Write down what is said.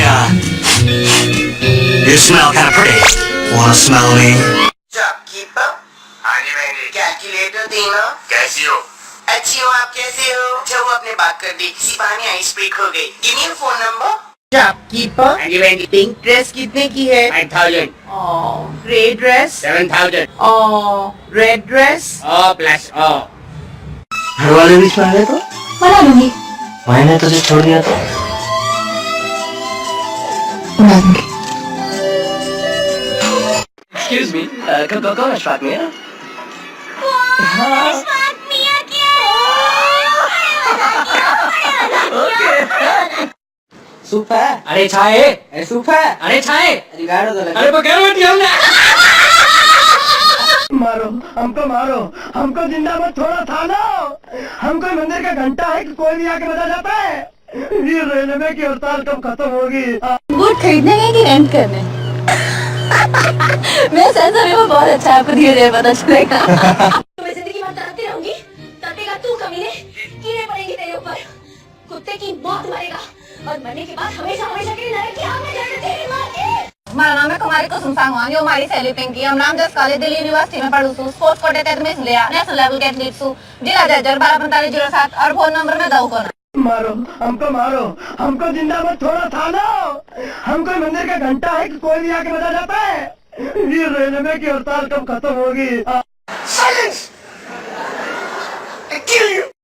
You smell kind of pretty. Wanna smell me? Shopkeeper. हाँ जी मैंने calculator देना। कैसी हो? अच्छी हो, आप कैसे हो? जब अपने बात कर दी, किसी बहाने आइस ब्रेक हो गई। Give me your phone number. Shopkeeper. हाँ जी मैंने पिंक ड्रेस कितने की है? 5,000। Grey dress? 7,000। Red dress? Plus घर वाले बीच में आ गए तो बना लूंगी। मैंने तुझे छोड़ दिया तो बना दूंगी। एक्सक्यूज मी कौन अशफाक मियां? सूप है? अरे चाय सूप है? अरे चाय रिगार्डो तो लगे। अरे बगैर में दिया हमने मारो, हमको जिंदा मत छोड़ो थाना। हम कोई मंदिर का घंटा है कि कोई भी आके बजा जाता है। ये रेलवे की हड़ताल कब खत्म होगी? बूट खरीदने गए कि रेंट करने? मेरा सेंस ऑफ ह्यूमर बहुत अच्छा है, आपको धीरे धीरे पता चलेगा। मैं जिंदगी भर तड़पती रहूंगी, तड़पेगा तू कमीने, कीड़े पड़ेंगे तेरे ऊपर, कुत्ते की मौत मरेगा और मरने के बाद हमेशा हमेशा के लिए नरक की आग में जलने तेरी माँ की। हमारा नाम है कुमारी कुसुम सांगवान, जो हमारी सहेली पिंकी। हम रामदास कॉलेज दिल्ली यूनिवर्सिटी में पढ़ू छू, स्पोर्ट्स कोटे तहत मिस लिया, नेशनल लेवल के एथलीट छू, जिला जज 124507 और फोन नंबर में दऊ को ना। मारो, हमको जिंदा मत छोड़ो थाना। हम कोई मंदिर का घंटा है कि कोई भी आके बजा जाता है। ये रेलवे की हड़ताल कब खत्म होगी?